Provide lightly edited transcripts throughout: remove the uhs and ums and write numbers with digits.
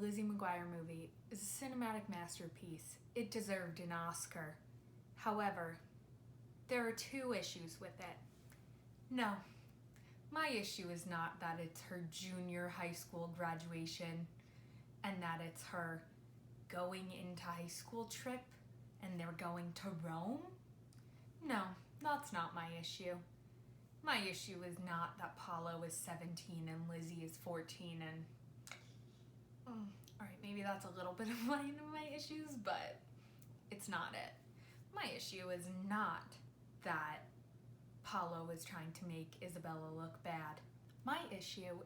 Lizzie McGuire Movie is a cinematic masterpiece. It deserved an Oscar. However, there are two issues with it. No, my issue is not that it's her junior high school graduation and that it's her going into high school trip and they're going to Rome. No, that's not my issue. My issue is not that Paolo is 17 and Lizzie is 14 and... Alright, maybe that's a little bit of one of my issues, but it's not it. My issue is not that Paolo is trying to make Isabella look bad. My issue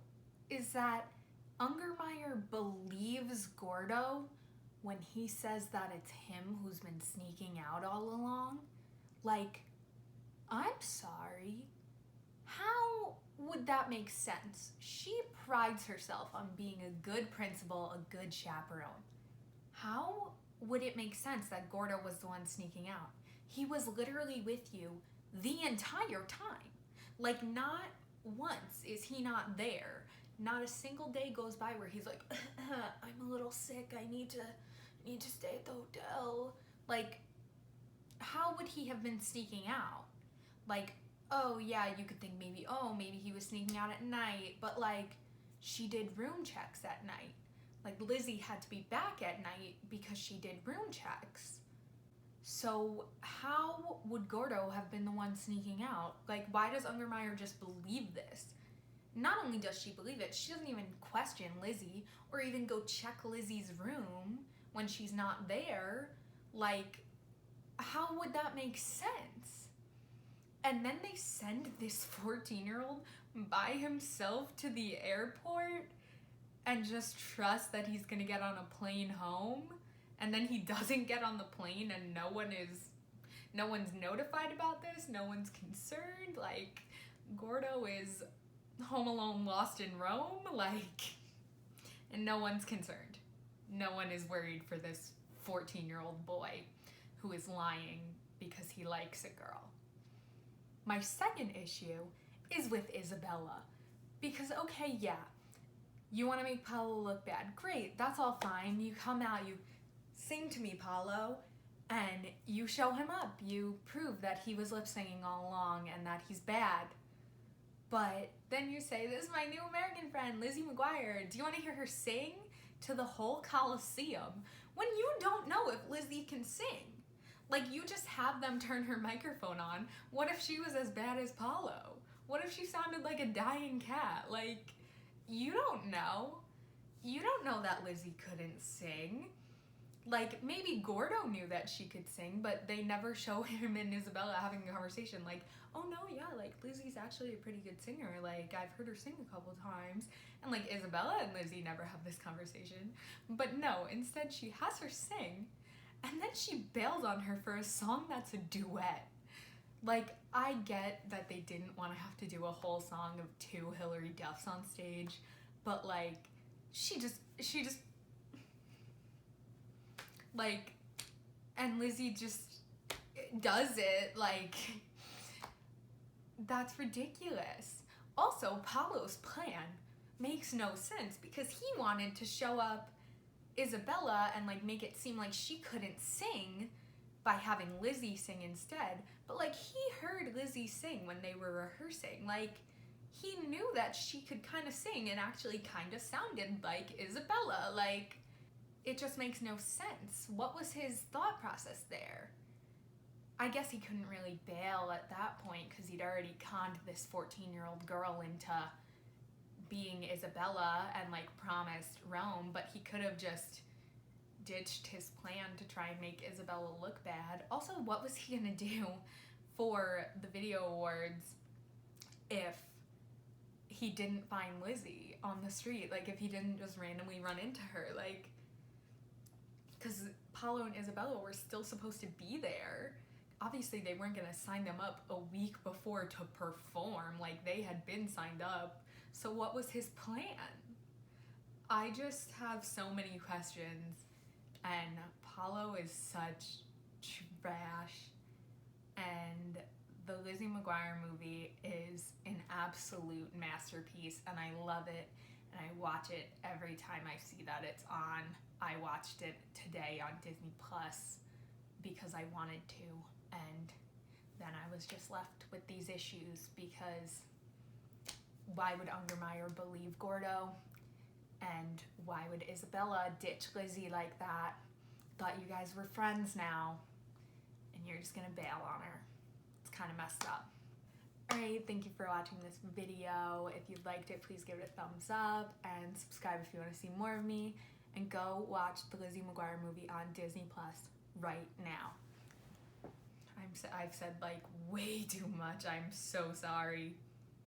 is that Ungermeyer believes Gordo when he says that it's him who's been sneaking out all along. Like, I'm sorry. How would that make sense? She prides herself on being a good principal, a good chaperone. How would it make sense that Gordo was the one sneaking out? He was literally with you the entire time. Like, not once is he not there. Not a single day goes by where he's like, I'm a little sick, I need to stay at the hotel. Like, how would he have been sneaking out? Like, oh yeah, you could think maybe he was sneaking out at night, but like, she did room checks at night. Like, Lizzie had to be back at night because she did room checks. So how would Gordo have been the one sneaking out? Like, why does Ungermeyer just believe this? Not only does she believe it, she doesn't even question Lizzie or even go check Lizzie's room when she's not there. Like, how would that make sense? And then they send this 14-year-old by himself to the airport and just trust that he's gonna get on a plane home. And then he doesn't get on the plane and no one's notified about this, no one's concerned. Like, Gordo is home alone lost in Rome, like, and no one's concerned. No one is worried for this 14-year-old boy who is lying because he likes a girl. My second issue is with Isabella. Because, okay, yeah, you want to make Paolo look bad. Great, that's all fine. You come out, you sing to me, Paolo, and you show him up. You prove that he was lip singing all along and that he's bad. But then you say, this is my new American friend, Lizzie McGuire. Do you want to hear her sing to the whole Coliseum when you don't know if Lizzie can sing? Like, you just have them turn her microphone on. What if she was as bad as Paolo? What if she sounded like a dying cat? Like, you don't know. You don't know that Lizzie couldn't sing. Like, maybe Gordo knew that she could sing, but they never show him and Isabella having a conversation like, oh no, yeah, like, Lizzie's actually a pretty good singer. Like, I've heard her sing a couple times. And like, Isabella and Lizzie never have this conversation. But no, instead she has her sing. And then she bails on her for a song that's a duet. Like, I get that they didn't want to have to do a whole song of two Hillary Duffs on stage, but like, she just, like, and Lizzie just does it, like, that's ridiculous. Also, Paolo's plan makes no sense because he wanted to show up Isabella and like make it seem like she couldn't sing by having Lizzie sing instead, but like, he heard Lizzie sing when they were rehearsing. Like, he knew that she could kind of sing and actually kind of sounded like Isabella. Like, it just makes no sense. What was his thought process there? I guess he couldn't really bail at that point because he'd already conned this 14-year-old girl into being Isabella and like promised Rome, but he could have just ditched his plan to try and make Isabella look bad. Also, what was he gonna do for the video awards if he didn't find Lizzie on the street? Like, if he didn't just randomly run into her, like, because Paolo and Isabella were still supposed to be there. Obviously, they weren't gonna sign them up a week before to perform. Like, they had been signed up. So what was his plan? I just have so many questions, and Paolo is such trash, and the Lizzie McGuire Movie is an absolute masterpiece, and I love it. and I watch it every time I see that it's on. I watched it today on Disney Plus because I wanted to, and then I was just left with these issues because why would Ungermeyer believe Gordo? And why would Isabella ditch Lizzie like that? Thought you guys were friends now, and you're just gonna bail on her. It's kind of messed up. Alright, thank you for watching this video. If you liked it, please give it a thumbs up and subscribe if you want to see more of me. And go watch the Lizzie McGuire movie on Disney Plus right now. I've said like way too much. I'm so sorry.